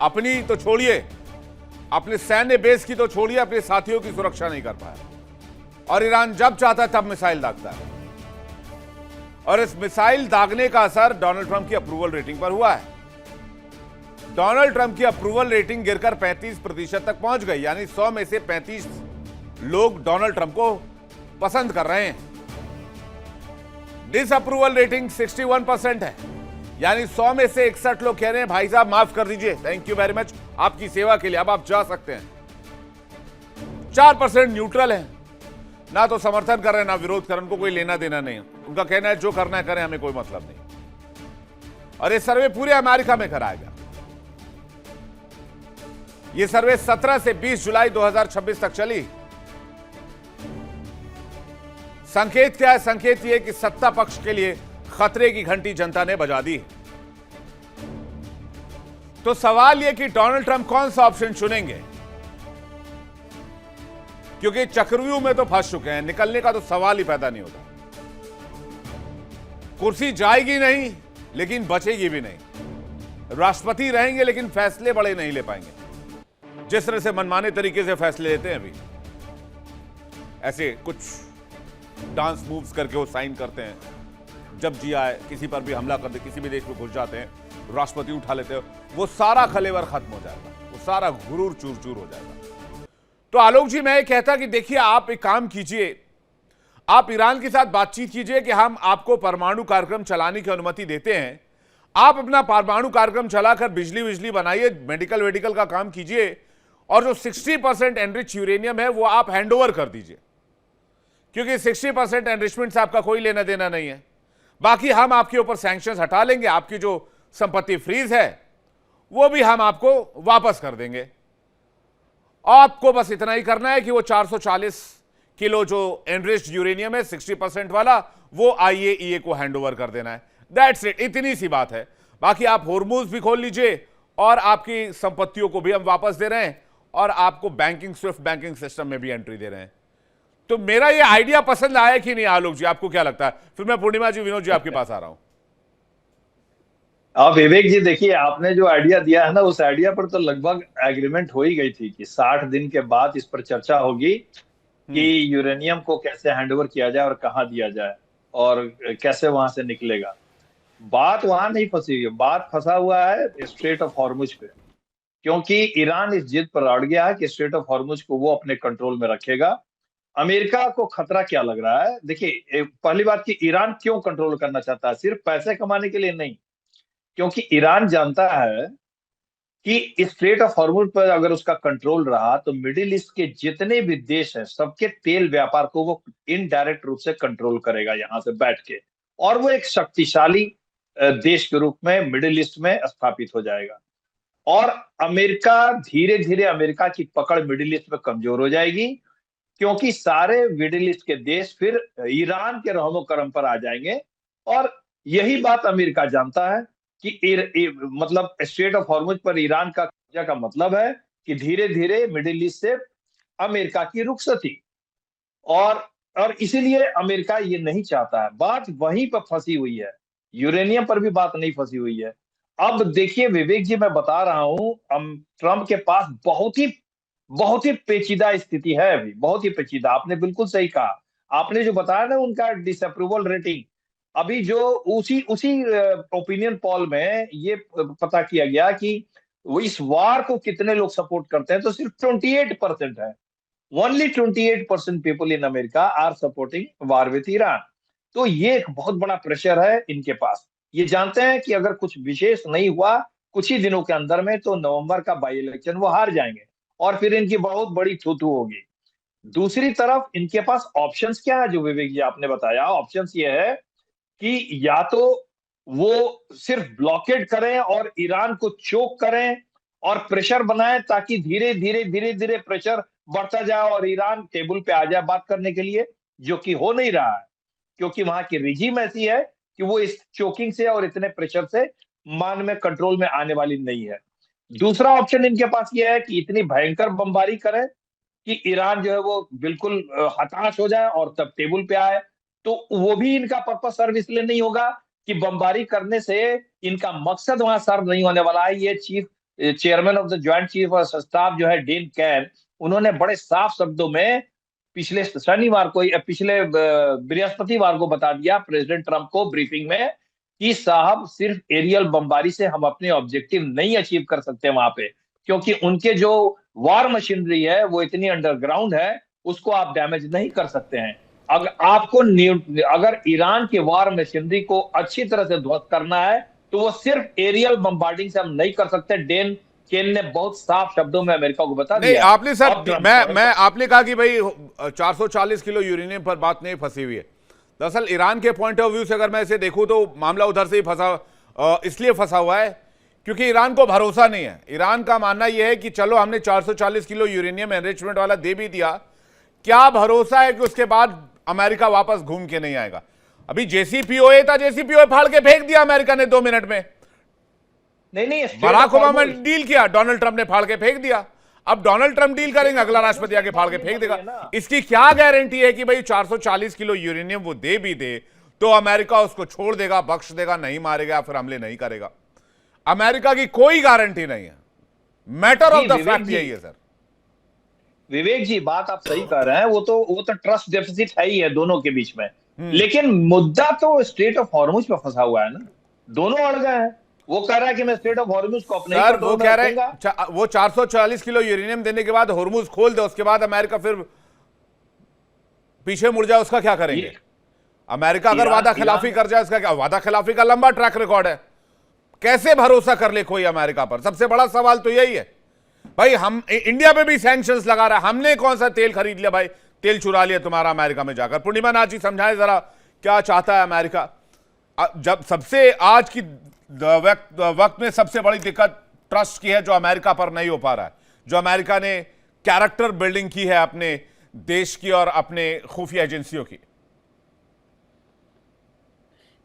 अपनी तो छोड़िए, अपने सैन्य बेस की तो छोड़िए, अपने साथियों की सुरक्षा नहीं कर पाया। और ईरान जब चाहता है तब मिसाइल दागता है, और इस मिसाइल दागने का असर डोनाल्ड ट्रंप की अप्रूवल रेटिंग पर हुआ है। डोनाल्ड ट्रंप की अप्रूवल रेटिंग गिरकर 35% तक पहुंच गई, यानी 100 में से 35 लोग डोनाल्ड ट्रंप को पसंद कर रहे हैं। डिसअप्रूवल रेटिंग 61% है, यानी 100 में से 61 लोग कह रहे हैं भाई साहब माफ कर दीजिए, थैंक यू वेरी मच आपकी सेवा के लिए, अब आप जा सकते हैं। 4% न्यूट्रल है, ना तो समर्थन कर रहे हैं ना विरोध कर रहे हैं, उनको कोई लेना देना नहीं है। उनका कहना है जो करना है करें, हमें कोई मतलब नहीं। और ये सर्वे पूरे अमेरिका में कराया गया। ये सर्वे 17 से 20 जुलाई 2026 तक चली। संकेत क्या है? संकेत यह कि सत्ता पक्ष के लिए खतरे की घंटी जनता ने बजा दी। तो सवाल यह कि डोनाल्ड ट्रंप कौन सा ऑप्शन चुनेंगे, क्योंकि चक्रव्यूह में तो फंस चुके हैं, निकलने का तो सवाल ही पैदा नहीं होता। कुर्सी जाएगी नहीं लेकिन बचेगी भी नहीं। राष्ट्रपति रहेंगे लेकिन फैसले बड़े नहीं ले पाएंगे, जिस तरह से मनमाने तरीके से फैसले लेते हैं अभी। ऐसे कुछ डांस मूव्स करके वो साइन करते हैं, जब जी आए किसी पर भी हमला कर दे, किसी भी देश में घुस जाते हैं, राष्ट्रपति उठा लेते हैं, वो सारा खलेवर खत्म हो जाएगा, वो सारा गुरूर चूर चूर हो जाएगा। तो आलोक जी, मैं ये कहता कि देखिए आप एक काम कीजिए, आप ईरान के साथ बातचीत कीजिए कि हम आपको परमाणु कार्यक्रम चलाने की अनुमति देते हैं। आप अपना परमाणु कार्यक्रम चलाकर बिजली बनाइए, मेडिकल का काम कीजिए, और जो 60% एनरिच यूरेनियम है वो आप हैंडओवर कर दीजिए, क्योंकि 60% एनरिचमेंट से आपका कोई लेना देना नहीं है। बाकी हम आपके ऊपर सैंक्शंस हटा लेंगे, आपकी जो संपत्ति फ्रीज है वो भी हम आपको वापस कर देंगे। आपको बस इतना ही करना है कि वो 440 किलो जो एनरिच्ड यूरेनियम है 60% वाला, वो IAEA को हैंडओवर कर देना है। दैट्स इट, इतनी सी बात है। बाकी आप होर्मुज भी खोल लीजिए और आपकी संपत्तियों को भी हम वापस दे रहे हैं, और आपको स्विफ्ट बैंकिंग सिस्टम में भी एंट्री दे रहे हैं। तो मेरा ये आइडिया पसंद आया कि नहीं आलोक जी, आपको क्या लगता है? फिर मैं पूर्णिमा जी, विनोद जी आपके पास आ रहा हूं। आप विवेक जी देखिए, आपने जो आइडिया दिया है ना, उस आइडिया पर तो लगभग एग्रीमेंट हो ही गई थी कि 60 दिन के बाद इस पर चर्चा होगी कि यूरेनियम को कैसे हैंडओवर किया जाए और कहाँ दिया जाए और कैसे वहां से निकलेगा। बात वहां नहीं फंसी हुई है, बात फंसा हुआ है स्ट्रेट ऑफ हॉर्मुज पे, क्योंकि ईरान इस जिद पर अड़ गया है कि स्ट्रेट ऑफ हॉर्मुज को वो अपने कंट्रोल में रखेगा। अमेरिका को खतरा क्या लग रहा है? देखिए, पहली बात कि ईरान क्यों कंट्रोल करना चाहता है, सिर्फ पैसे कमाने के लिए नहीं, क्योंकि ईरान जानता है कि स्ट्रेट ऑफ हॉर्मुज पर अगर उसका कंट्रोल रहा तो मिडिल ईस्ट के जितने भी देश हैं सबके तेल व्यापार को वो इनडायरेक्ट रूप से कंट्रोल करेगा यहां से बैठ के, और वो एक शक्तिशाली देश के रूप में मिडिल ईस्ट में स्थापित हो जाएगा। और अमेरिका धीरे धीरे, अमेरिका की पकड़ मिडिल ईस्ट में कमजोर हो जाएगी, क्योंकि सारे मिडिल ईस्ट के देश फिर ईरान के रहमो करम पर आ जाएंगे। और यही बात अमेरिका जानता है कि मतलब स्ट्रेट ऑफ हॉर्मुज पर ईरान का कब्जा का मतलब है कि धीरे धीरे मिडिल ईस्ट से अमेरिका की रुखसती, और इसीलिए अमेरिका ये नहीं चाहता है। बात वहीं पर फंसी हुई है, यूरेनियम पर भी बात नहीं फंसी हुई है। अब देखिए विवेक जी, मैं बता रहा हूं, ट्रंप के पास बहुत ही पेचीदा स्थिति है अभी, बहुत ही पेचीदा। आपने बिल्कुल सही कहा, आपने जो बताया ना उनका डिसअप्रूवल रेटिंग, अभी जो उसी ओपिनियन पोल में ये पता किया गया कि वो इस वार को कितने लोग सपोर्ट करते हैं, तो सिर्फ 28% है। Only 28% people in America are supporting war with Iran. तो ये एक बहुत बड़ा प्रेशर है इनके पास। ये जानते हैं कि अगर कुछ विशेष नहीं हुआ कुछ ही दिनों के अंदर में, तो नवंबर का बाई इलेक्शन वो हार जाएंगे और फिर इनकी बहुत बड़ी थूथू होगी। दूसरी तरफ इनके पास ऑप्शंस क्या है, जो विवेक जी आपने बताया, ऑप्शंस ये है कि या तो वो सिर्फ ब्लॉकेड करें और ईरान को चोक करें और प्रेशर बनाएं, ताकि धीरे धीरे प्रेशर बढ़ता जाए और ईरान टेबल पे आ जाए बात करने के लिए, जो कि हो नहीं रहा है, क्योंकि वहां की रिजीम ऐसी है कि वो इस चोकिंग से और इतने प्रेशर से मान में कंट्रोल में आने वाली नहीं है। दूसरा ऑप्शन इनके पास ये है कि इतनी भयंकर बमबारी करें कि ईरान जो है वो बिल्कुल हताश हो जाए और तब टेबल पे आए। तो वो भी इनका पर्पस सर्व इसलिए नहीं होगा कि बमबारी करने से इनका मकसद वहां सर्व नहीं होने वाला है। ये chairman of the joint chief of staff जो है डेन कैन, उन्होंने बड़े साफ शब्दों में पिछले बृहस्पतिवार को बता दिया प्रेसिडेंट ट्रंप को ब्रीफिंग में कि साहब सिर्फ एरियल बमबारी से हम अपने ऑब्जेक्टिव नहीं अचीव कर सकते वहां पे, क्योंकि उनके जो वार मशीनरी है वो इतनी अंडरग्राउंड है, उसको आप डैमेज नहीं कर सकते हैं। अगर ईरान के वार मशीनरी को अच्छी तरह से ध्वस्त करना है तो वो सिर्फ एरियल बम्बार्डिंग से हम नहीं कर सकते। डेन केन ने बहुत साफ शब्दों में अमेरिका को बता दिया। नहीं, आपने सर मैं आपने कहा कि भाई 440 किलो यूरेनियम पर बात नहीं फंसी हुई है। दरअसल ईरान के पॉइंट ऑफ व्यू से अगर मैं इसे देखूं तो मामला उधर से ही इसलिए फंसा हुआ है क्योंकि ईरान को भरोसा नहीं है। ईरान का मानना यह है कि चलो हमने 440 किलो यूरेनियम एनरिचमेंट वाला दे भी दिया, क्या भरोसा है कि उसके बाद अमेरिका वापस घूम के नहीं आएगा। अभी जेसीपीओए था, जेसीपीओए फाड़ के फेंक दिया अमेरिका ने 2 मिनट में। नहीं, बराक ओबामा ने डील किया, डोनाल्ड ट्रंप ने फाड़ के फेंक दिया। अब डोनाल्ड ट्रंप डील करेंगे, अगला राष्ट्रपति आके फाड़ के फेंक देगा। इसकी क्या गारंटी है कि भाई 440 किलो यूरेनियम वो दे भी दे तो अमेरिका उसको छोड़ देगा, बख्श देगा, नहीं मारेगा, फिर हमले नहीं करेगा। अमेरिका की कोई गारंटी नहीं है। मैटर ऑफ द फैक्ट यही है सर। विवेक जी, बात आप सही कह रहे हैं, वो तो ट्रस्ट डेफिसिट है ही है दोनों के बीच में, लेकिन मुद्दा तो स्ट्रेट ऑफ हॉर्मुज पे फंसा हुआ है ना। दोनों अड़ गए हैं। वो कह रहा है कि मैं स्ट्रेट ऑफ हॉर्मुज को अपने सर, वो कह रहे हैं वो 440 किलो यूरेनियम देने के बाद हॉर्मुज खोल दे, उसके बाद अमेरिका फिर पीछे मुड़ जाए, उसका क्या करेंगे? अमेरिका अगर वादा खिलाफी कर जाए, उसका क्या? वादा खिलाफी का लंबा ट्रैक रिकॉर्ड है, कैसे भरोसा कर ले कोई अमेरिका पर? सबसे बड़ा सवाल तो यही है भाई। हम इंडिया पे भी सैंक्शंस लगा रहा है, हमने कौन सा तेल खरीद लिया भाई? तेल चुरा लिया तुम्हारा अमेरिका में जाकर। पूर्णिमा नाथ जी समझाएं जरा क्या चाहता है अमेरिका। जब सबसे आज की वक्त में सबसे बड़ी दिक्कत ट्रस्ट की है, जो अमेरिका पर नहीं हो पा रहा है, जो अमेरिका ने कैरेक्टर बिल्डिंग की है अपने देश की और अपने खुफिया एजेंसियों की।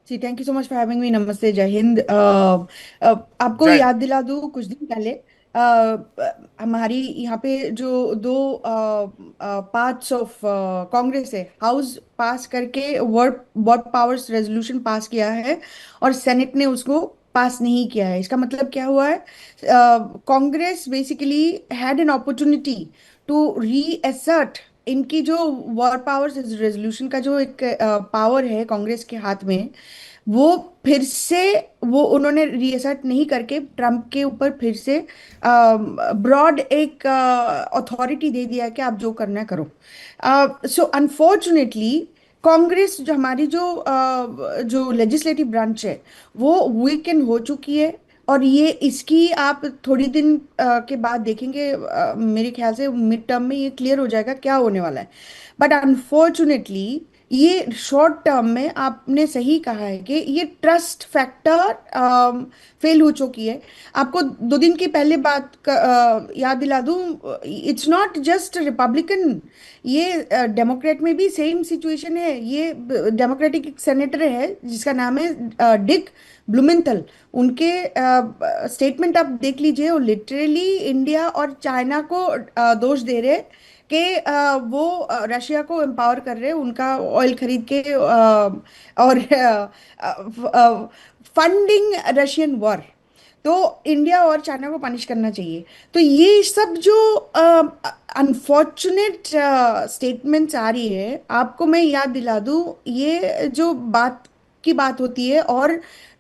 जी, thank you so much for having me. नमस्ते, जय हिंद। आपको याद दिला दूं, कुछ दिन पहले हमारी यहाँ पे जो 2 पार्ट्स ऑफ कांग्रेस है, हाउस पास करके वर्ड पावर्स रेजोल्यूशन पास किया है और सेनेट ने उसको पास नहीं किया है। इसका मतलब क्या हुआ है? Congress basically had an opportunity to reassert इनकी जो वर्ड पावर्स रेजोल्यूशन का जो एक पावर है कांग्रेस के हाथ में, वो फिर से वो उन्होंने रीअसर्ट नहीं करके ट्रंप के ऊपर फिर से ब्रॉड एक अथॉरिटी दे दिया कि आप जो करना है करो। सो अनफॉर्चुनेटली कांग्रेस जो हमारी जो लेजिस्लेटिव ब्रांच है वो वीकेंड हो चुकी है। और ये इसकी आप थोड़ी दिन के बाद देखेंगे, मेरे ख्याल से मिड टर्म में ये क्लियर हो जाएगा क्या होने वाला है। बट अनफॉर्चुनेटली ये शॉर्ट टर्म में आपने सही कहा है कि ये ट्रस्ट फैक्टर फेल हो चुकी है। आपको 2 दिन की पहले बात याद दिला दूं, इट्स नॉट जस्ट रिपब्लिकन, ये डेमोक्रेट में भी सेम सिचुएशन है। ये डेमोक्रेटिक एक सेनेटर है जिसका नाम है डिक ब्लूमेंथल। उनके स्टेटमेंट आप देख लीजिए, वो लिटरली इंडिया और चाइना को दोष दे रहे कि वो रशिया को एम्पावर कर रहे हैं उनका ऑयल खरीद के, और फंडिंग रशियन वॉर। तो इंडिया और चाइना को पनिश करना चाहिए। तो ये सब जो अनफॉर्चुनेट स्टेटमेंट्स आ रही है, आपको मैं याद दिला दूं, ये जो बात होती है और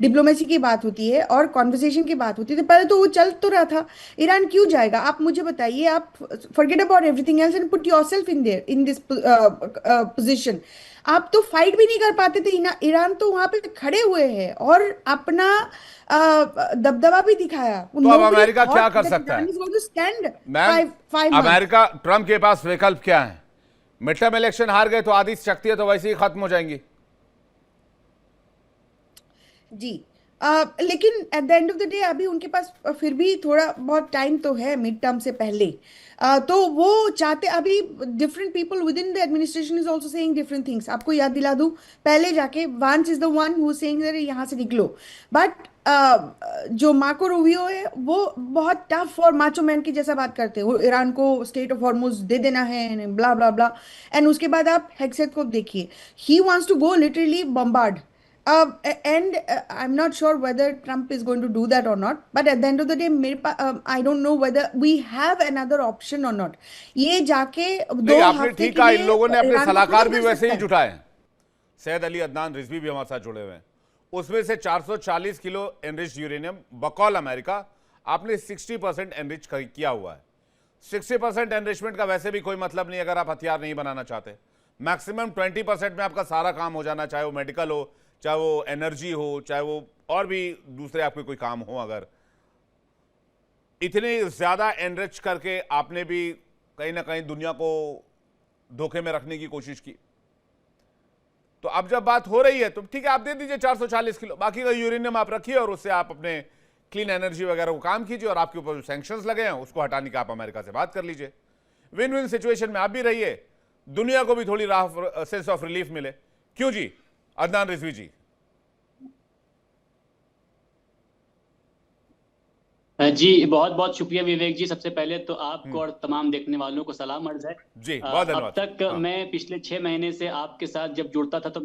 डिप्लोमेसी की बात होती है और कॉन्वर्सेशन की बात होती है, तो पहले तो वो चल तो रहा था। ईरान क्यों जाएगा? आप मुझे बताइए। आप forget about everything else and put yourself in there in this position. आप तो फाइट भी नहीं कर पाते थे। ईरान तो वहां पे खड़े हुए हैं और अपना दबदबा भी दिखाया। तो अब अमेरिका क्या कर सकता है मैम? अमेरिका, ट्रम्प के पास विकल्प क्या है? मिड टर्म इलेक्शन हार गए तो आधी शक्तियां तो वैसे ही खत्म हो जाएंगी जी। लेकिन at the end of the day अभी उनके पास फिर भी थोड़ा बहुत टाइम तो है मिड टर्म से पहले। तो वो चाहते, अभी different people with in the administration is also saying different things. आपको याद दिला दूं, पहले जाके वांस is the one who saying that यहाँ से निकलो। बट जो मार्को रूबियो है वो बहुत टफ और माचो मैन की जैसा बात करते हैं। वो ईरान को स्टेट ऑफ हॉर्मुज दे देना है, ब्ला ब्ला ब्ला। एंड उसके बाद आप हेक्सेट को देखिए, he wants to go literally bombard. And I'm not sure whether Trump is going to do that or not. But at the end of the day, I don't know whether we have another option or not. ये जाके दो आपने हफ्ते ठीक के कहा, लिए इन लोगों ने अपने ईरान को सलाहकार भी खत्म कर वैसे ही सकता है। जुटाए हैं। सैयद अली अदनान रिजवी भी हमारे साथ जुड़े हुए हैं। उसमें से 440 किलो एनरिच्ड यूरेनियम बकौल अमेरिका आपने 60% एनरिच किया हुआ है। 60% एनरिचमेंट का वैसे भी कोई मतलब नहीं अगर आप हथियार नहीं बनाना चाहते। मैक्सिमम 20% में आपका सारा काम हो जाना, चाहे वो मेडिकल हो, चाहे वो एनर्जी हो, चाहे वो और भी दूसरे आपके कोई काम हो। अगर इतने ज्यादा एनरिच करके आपने भी कहीं ना कहीं दुनिया को धोखे में रखने की कोशिश की, तो अब जब बात हो रही है तो ठीक है, आप दे दीजिए 440 किलो, बाकी का यूरेनियम आप रखिए और उससे आप अपने क्लीन एनर्जी वगैरह को काम कीजिए, और आपके ऊपर जो सैंक्शंस लगे हैं उसको हटाने की आप अमेरिका से बात कर लीजिए। विन विन सिचुएशन में आप भी रहिए, दुनिया को भी थोड़ी सेंस ऑफ रिलीफ मिले। क्यों जी अदनान रिजवी जी? जी बहुत बहुत शुक्रिया विवेक जी। सबसे पहले तो आपको और तमाम देखने वालों को सलाम अर्ज है जी, बहुत धन्यवाद। अब तक मैं पिछले 6 महीने से आपके साथ जब जुड़ता था तो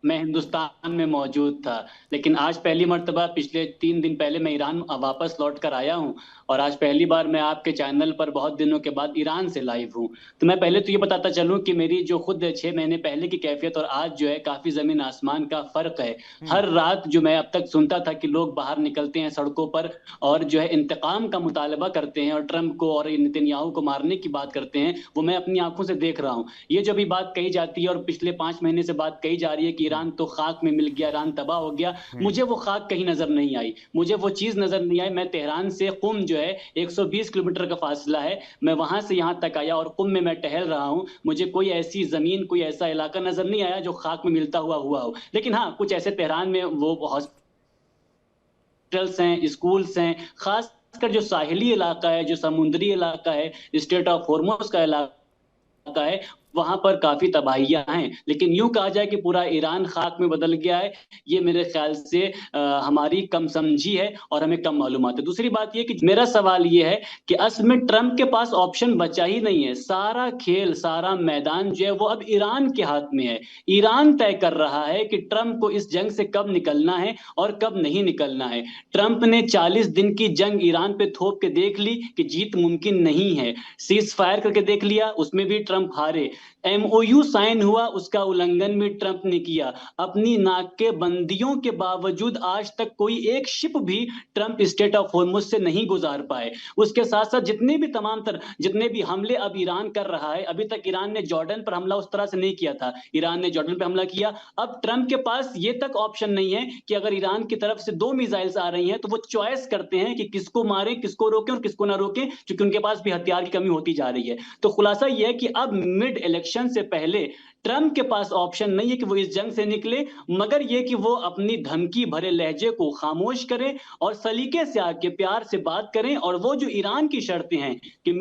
मैं हिंदुस्तान में मौजूद था, लेकिन आज पहली मर्तबा पिछले 3 दिन पहले मैं ईरान वापस लौट कर आया हूं, और आज पहली बार मैं आपके चैनल पर बहुत दिनों के बाद ईरान से लाइव हूं। तो मैं पहले तो ये बताता चलूं कि मेरी जो खुद 6 महीने पहले की कैफियत और आज जो है काफी जमीन आसमान का फर्क है। हर रात जो मैं अब तक सुनता था कि लोग बाहर निकलते हैं सड़कों पर और जो है इंतकाम का मुतालबा करते हैं और ट्रंप को और नेतन्याहू को मारने की बात करते हैं, वो मैं अपनी आंखों से देख रहा हूँ। ये जो भी बात कही जाती है और पिछले 5 महीने से बात कही जा रही है कि ईरान तो खाक में मिल गया, ईरान तबाह हो गया, मुझे वो खाक कहीं नजर नहीं आई, मुझे वो चीज नजर नहीं आई। मैं तेहरान से कुम जो है 120 किलोमीटर का फासला है, मैं वहां से यहां तक आया और कुम में मैं टहल रहा हूं, मुझे कोई ऐसी जमीन, कोई ऐसा इलाका नजर नहीं आया जो खाक में मिलता हुआ हो। लेकिन हाँ, कुछ ऐसे तेहरान में वो हॉस्पिटल्स हैं, स्कूल्स हैं, खासकर जो साहिली इलाका है, जो समुद्री इलाका है, स्टेट ऑफ हॉर्मुज का इलाका है, वहां पर काफी तबाहियां हैं। लेकिन यूं कहा जाए कि पूरा ईरान खाक में बदल गया है, ये मेरे ख्याल से हमारी कम समझी है और हमें कम मालूमात है। दूसरी बात ये कि मेरा सवाल ये है कि असल में ट्रंप के पास ऑप्शन बचा ही नहीं है। सारा खेल, सारा मैदान जो है वो अब ईरान के हाथ में है। ईरान तय कर रहा है कि ट्रंप को इस जंग से कब निकलना है और कब नहीं निकलना है। ट्रंप ने 40 दिन की जंग ईरान पे थोप के देख ली कि जीत मुमकिन नहीं है। सीज फायर करके देख लिया, उसमें भी ट्रंप हारे। MOU साइन हुआ, उसका उल्लंघन भी ट्रंप ने किया। अपनी नाक के बंदियों के बावजूद आज तक कोई एक शिप भी ट्रंप स्ट्रेट ऑफ हॉर्मुज से नहीं गुजार पाए। उसके साथ साथ जितने भी हमले अब ईरान कर रहा है, अभी तक ईरान ने जॉर्डन पर हमला उस तरह से नहीं किया था, ईरान ने जॉर्डन पर हमला किया। अब ट्रंप के पास ये तक ऑप्शन नहीं है कि अगर ईरान की तरफ से 2 मिसाइल्स आ रही हैं तो वो चॉइस करते हैं कि किसको मारें, किसको रोकें और किसको ना रोकें, क्योंकि उनके पास भी हथियार की कमी होती जा रही है। तो खुलासा यह है कि अब मिड इलेक्शन से पहले ट्रंप के पास ऑप्शन नहीं है कि वो इस जंग से निकले, मगर ये कि वो अपनी धमकी भरे लहजे को खामोश करें और सलीके से आके प्यार से बात करें। और वो जो ईरान की शर्तें हैं कि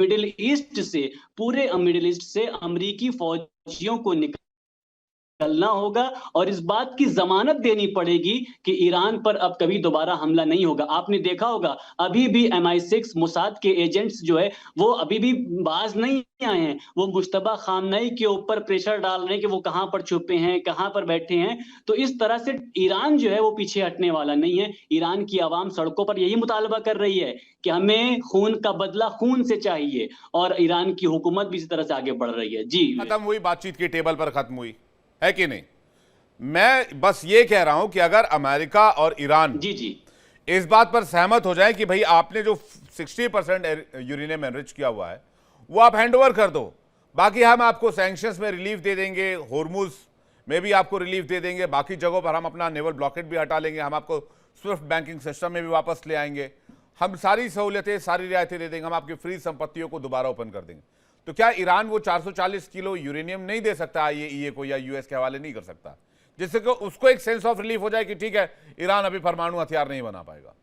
पूरे मिडिल ईस्ट से अमेरिकी फौजियों को निकलना होगा और इस बात की जमानत देनी पड़ेगी कि ईरान पर अब कभी दोबारा हमला नहीं होगा। आपने देखा होगा अभी भी MI6 मोसाद के एजेंट्स जो है वो अभी भी बाज नहीं आए हैं, वो मुश्तबा खामनेई के ऊपर प्रेशर डाल रहे हैं कि वो कहां पर छुपे हैं, कहां पर बैठे हैं। तो इस तरह से ईरान जो है वो पीछे हटने वाला नहीं है। ईरान की आवाम सड़कों पर यही मुतालबा कर रही है कि हमें खून का बदला खून से चाहिए, और ईरान की हुकूमत भी इसी तरह से आगे बढ़ रही है। जी, खत्म हुई बातचीत की टेबल पर खत्म हुई है कि नहीं? मैं बस ये कह रहा हूं कि अगर अमेरिका और ईरान जी इस बात पर सहमत हो जाए कि भाई आपने जो 60% यूरेनियम एनरिच किया हुआ है वो आप हैंडओवर कर दो, बाकी हम आपको सैंक्शंस में रिलीफ दे देंगे, होर्मुज में भी आपको रिलीफ दे देंगे, बाकी जगहों पर हम अपना नेवल ब्लॉकेट भी हटा लेंगे, हम आपको स्विफ्ट बैंकिंग सिस्टम में भी वापस ले आएंगे, हम सारी सहूलियतें सारी रियायतें दे देंगे, हम आपकी फ्री संपत्तियों को दोबारा ओपन कर देंगे। तो क्या ईरान वो 440 किलो यूरेनियम नहीं दे सकता IAEA को या US के हवाले नहीं कर सकता, जिससे कि उसको एक सेंस ऑफ रिलीफ हो जाए कि ठीक है ईरान अभी परमाणु हथियार नहीं बना पाएगा?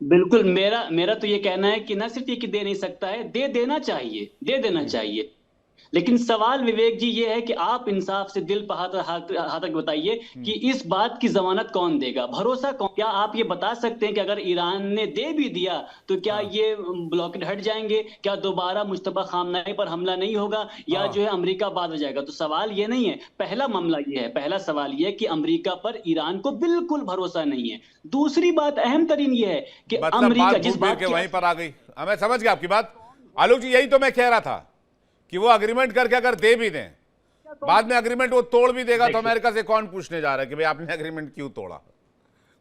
बिल्कुल मेरा तो ये कहना है कि न सिर्फ ये कि दे नहीं सकता है, दे देना चाहिए। लेकिन सवाल विवेक जी ये है कि आप इंसाफ से दिल पर हाथ तक बताइए कि इस बात की जमानत कौन देगा, भरोसा कौन? क्या आप ये बता सकते हैं कि अगर ईरान ने दे भी दिया तो क्या ये ब्लॉकेड हट जाएंगे? क्या दोबारा मुश्तबा खामनेई पर हमला नहीं होगा, या जो है अमेरिका बाद हो जाएगा? तो सवाल ये नहीं है, पहला सवाल ये है कि अमेरिका पर ईरान को बिल्कुल भरोसा नहीं है। दूसरी बात अहम तरीन ये है कि अमेरिका जिस बात के वहीं पर आ गई, मैं समझ गया आपकी बात आलोक जी, यही तो मैं कह रहा था कि वो अग्रीमेंट करके अगर दे भी दें, बाद में अग्रीमेंट वो तोड़ भी देगा तो अमेरिका से कौन पूछने जा रहा है कि भाई आपने अग्रीमेंट क्यों तोड़ा?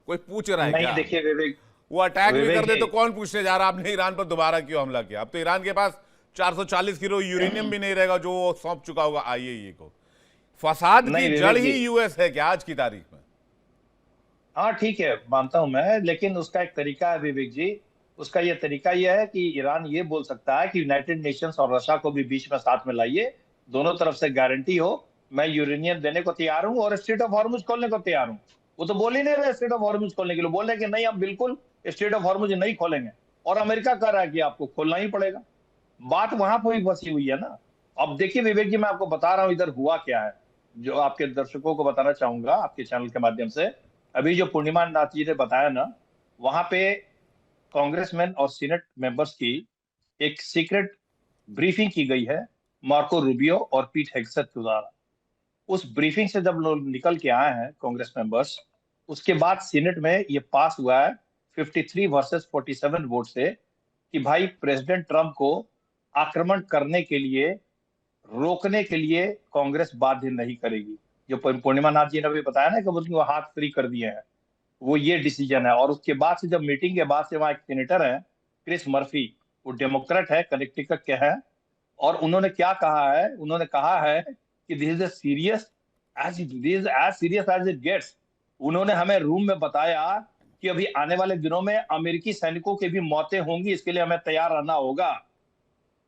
कोई पूछ रहा है क्या? देखिए विवेक, वो अटैक भी कर दे तो कौन पूछने जा रहा है आपने ईरान पर दोबारा क्यों हमला किया? अब तो ईरान के पास 440 किलो यूरेनियम भी नहीं रहेगा जो वो सौंप चुका होगा IAEA को। फसाद की जड़ ही US है क्या आज की तारीख में? हाँ ठीक है, मानता हूं मैं, लेकिन उसका एक तरीका है विवेक जी। उसका ये तरीका यह है कि ईरान ये बोल सकता है कि यूनाइटेड नेशंस और रशिया को भी बीच में साथ में लाइए, दोनों तरफ से गारंटी हो, मैं यूरेनियम देने को तैयार हूं और स्ट्रेट ऑफ हॉर्मुज खोलने को तैयार हूं। वो तो बोल ही नहीं रहे स्ट्रेट ऑफ हॉर्मुज खोलने के लिए, बोल रहे कि नहीं हम बिल्कुल स्ट्रेट ऑफ हॉर्मुज नहीं खोलेंगे, और अमेरिका कह रहा है कि आपको खोलना ही पड़ेगा। बात वहां पर ही फंसी हुई है ना। अब देखिए विवेक जी, मैं आपको बता रहा हूँ इधर हुआ क्या है, जो आपके दर्शकों को बताना चाहूंगा आपके चैनल के माध्यम से। अभी जो पूर्णिमा नाथ जी ने बताया ना, वहां पे कांग्रेसमैन और सीनेट मेंबर्स की एक सीक्रेट ब्रीफिंग की गई है मार्को रूबियो और पीट हेग्सेथ के द्वारा। उस ब्रीफिंग से जब लोग निकल के आए हैं कांग्रेस मेंबर्स, उसके बाद सीनेट में ये पास हुआ है 53 वर्सेस 47 वोट से कि भाई प्रेसिडेंट ट्रंप को आक्रमण करने के लिए, रोकने के लिए कांग्रेस बाध्य नहीं करेगी। जो पूर्णिमा नाथ जी ने भी बताया ना कि उनको हाथ फ्री कर दिए हैं, वो ये डिसीजन है। और उसके बाद से जब मीटिंग के बाद से वहां एक सीनेटर है क्रिस मर्फी, वो डेमोक्रेट है, कनेक्टिकट के हैं, और उन्होंने क्या कहा है, उन्होंने कहा है कि this is serious as it gets. उन्होंने हमें रूम में बताया कि अभी आने वाले दिनों में अमेरिकी सैनिकों की भी मौतें होंगी, इसके लिए हमें तैयार रहना होगा।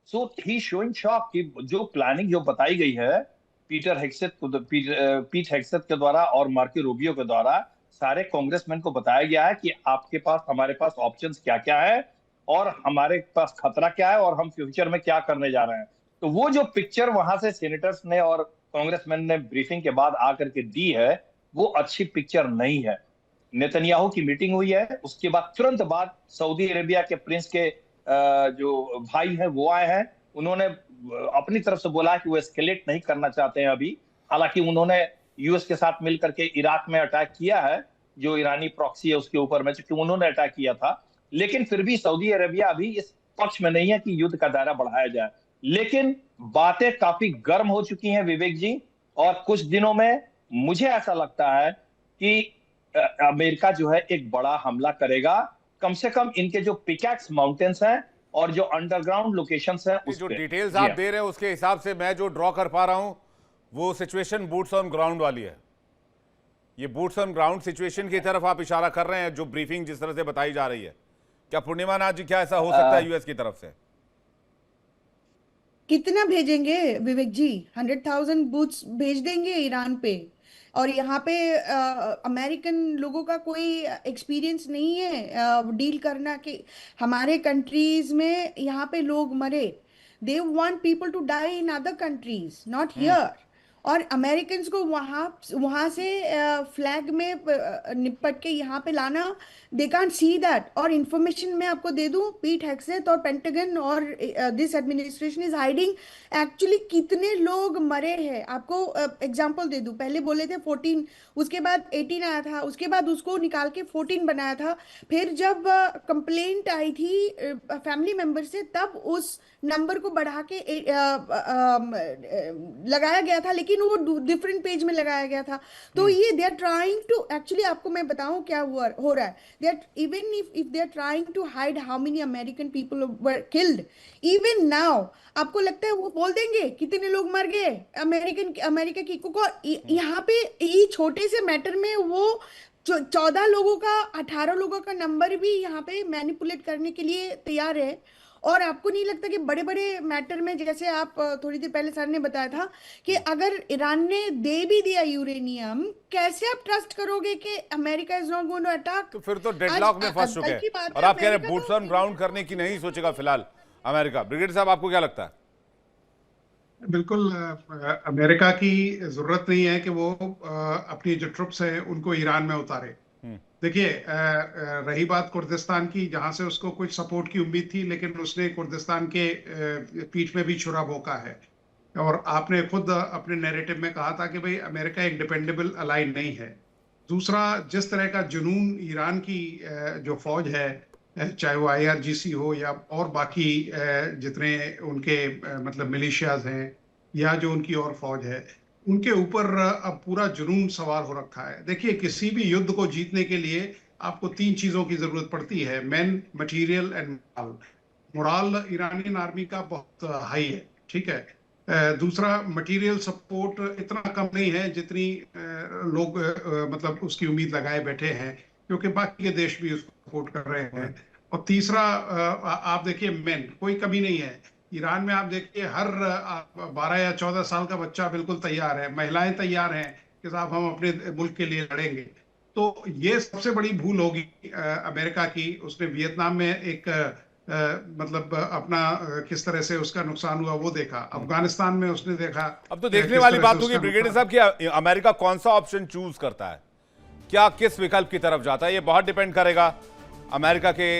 सो ही शोइंग शॉक कि जो प्लानिंग जो बताई गई है पीट हेग्सेथ के द्वारा और मार्को रूबियो के द्वारा, सारे कांग्रेसमैन को बताया गया है कि आपके पास, हमारे पास ऑप्शंस क्या क्या है और हमारे पास खतरा क्या है और हम फ्यूचर में क्या करने जा रहे हैं। तो वो जो पिक्चर वहां से सेनेटर्स ने और कांग्रेसमैन ने ब्रीफिंग के बाद आकर के दी है, वो अच्छी पिक्चर नहीं है। नेतन्याहू की मीटिंग हुई है, उसके बाद तुरंत बाद सऊदी अरेबिया के प्रिंस के जो भाई हैं वो आए हैं, उन्होंने अपनी तरफ से बोला कि वो एस्केलेट नहीं करना चाहते हैं अभी। हालांकि उन्होंने US के साथ मिलकर के इराक में अटैक किया है, जो ईरानी प्रॉक्सी है उसके ऊपर में, क्योंकि उन्होंने अटैक किया था, लेकिन फिर भी सऊदी अरेबिया अभी इस पक्ष में नहीं है कि युद्ध का दायरा बढ़ाया जाए, लेकिन बातें काफी गर्म हो चुकी हैं विवेक जी, और कुछ दिनों में मुझे ऐसा लगता है कि अमेरिका जो है एक बड़ा हमला करेगा, कम से कम इनके जो पिकैक्स माउंटेन्स हैं और जो अंडरग्राउंड लोकेशंस हैं उस जो पे। डिटेल्स आप दे रहे हैं उसके हिसाब से मैं जो ड्रॉ कर पा रहा हूं वो सिचुएशन बूट्स ऑन ग्राउंड वाली है। ये बूट्स ऑन ग्राउंड सिचुएशन की तरफ आप इशारा कर रहे हैं जो ब्रीफिंग जिस तरह से बताई जा रही है। क्या पूर्णिमा नाथ जी, क्या ऐसा हो सकता है यूएस की तरफ से? कितना भेजेंगे विवेक जी? 100,000 बूट्स भेज देंगे ईरान पे, और यहाँ पे अमेरिकन लोगों का कोई एक्सपीरियंस नहीं है डील करना कि हमारे कंट्रीज में यहाँ पे लोग मरे। They want people to die in other countries, not here. और अमेरिकन्स को वहाँ से फ्लैग में निपट के यहाँ पे लाना, दे कांट सी दैट। और इंफॉर्मेशन मैं आपको दे दूं, पीट हेगसेथ और पेंटागन और this administration is hiding actually कितने लोग मरे हैं। आपको एग्जांपल दे दूं, पहले बोले थे 14, उसके बाद 18 आया था, उसके बाद उसको निकाल के 14 बनाया था। फिर जब कंप्लेंट आई थी फैमिली मेंबर से, तब उस नंबर को बढ़ा के लगाया गया था, लेकिन वो डिफरेंट पेज में लगाया गया था। तो ये they are trying to, actually आपको मैं बताऊं क्या हो रहा है, that even if they are trying to hide how many American people were killed, even now आपको लगता है वो बोल देंगे कितने लोग मर गए अमेरिका की? यहाँ पे ये छोटे से मैटर में वो 14 लोगों का 18 लोगों का नंबर भी यहाँ पे मैनिपुलेट करने के लिए तैयार है। और आपको नहीं लगता कि बड़े बड़े मैटर में, जैसे आप थोड़ी देर पहले सर ने बताया था कि अगर ईरान ने दे भी दिया यूरेनियम, कैसे आप ट्रस्ट करोगे कि America is not going to attack? तो फिर तो डेडलॉक में फंस चुके हैं। और आप कह रहे हैं बूट्स ऑन ग्राउंड करने की नहीं सोचेगा फिलहाल अमेरिका। ब्रिगेडियर साहब, आपको क्या लगता है? बिल्कुल अमेरिका की जरूरत नहीं है कि वो अपनी जो ट्रुप्स हैं उनको ईरान में उतारे। देखिए, रही बात कुर्दिस्तान की, जहां से उसको कुछ सपोर्ट की उम्मीद थी, लेकिन उसने कुर्दिस्तान के पीठ में भी छुरा भोंका है। और आपने खुद अपने नैरेटिव में कहा था कि भाई अमेरिका एक डिपेंडेबल अलाई नहीं है। दूसरा, जिस तरह का जुनून ईरान की जो फौज है, चाहे वो IRGC हो या और बाकी जितने उनके मतलब मिलिशियाज हैं या जो उनकी और फौज है, उनके ऊपर अब पूरा जुनून सवार हो रखा है। देखिए, किसी भी युद्ध को जीतने के लिए आपको 3 चीजों की जरूरत पड़ती है, man, material and moral. Moral Iranian army का बहुत हाई है, ठीक है। दूसरा, मटेरियल सपोर्ट इतना कम नहीं है जितनी लोग मतलब उसकी उम्मीद लगाए बैठे हैं, क्योंकि बाकी के देश भी उसको सपोर्ट कर रहे हैं। और तीसरा, आप देखिए, मैन, कोई कमी नहीं है ईरान में। आप देखिए, हर 12 या 14 साल का बच्चा बिल्कुल तैयार है, महिलाएं तैयार हैं कि साहब हम अपने मुल्क के लिए लड़ेंगे। तो ये सबसे बड़ी भूल होगी अमेरिका की। उसने वियतनाम में एक मतलब अपना किस तरह से उसका नुकसान हुआ वो देखा, अफगानिस्तान में उसने देखा। अब तो देखने वाली बात होगी ब्रिगेडियर साहब कि अमेरिका कौन सा ऑप्शन चूज करता है, क्या किस विकल्प की तरफ जाता है। ये बहुत डिपेंड करेगा अमेरिका के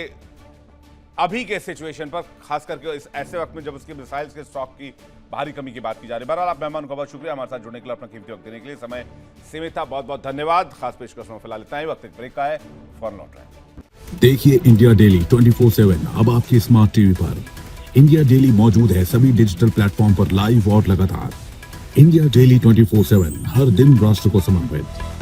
अभी के सिचुएशन पर, खास करके इस ऐसे वक्त में जब उसके मिसाइल्स के स्टॉक की भारी कमी की बात की जा रही है। बहरहाल, आप मेहमान को बहुत शुक्रिया हमारे साथ जुड़ने के लिए, अपना कीमती वक्त देने के लिए। समय सीमित था, बहुत बहुत धन्यवाद। खास पेशकश में फिलहाल इतना ही, वक्त एक ब्रेक का है, फौरन लौट रहे हैं। देखिए इंडिया डेली 24/7 अब आपकी स्मार्ट टीवी पर। इंडिया डेली मौजूद है सभी डिजिटल प्लेटफॉर्म पर लाइव और लगातार। इंडिया डेली 24/7 हर दिन राष्ट्र को समर्पित।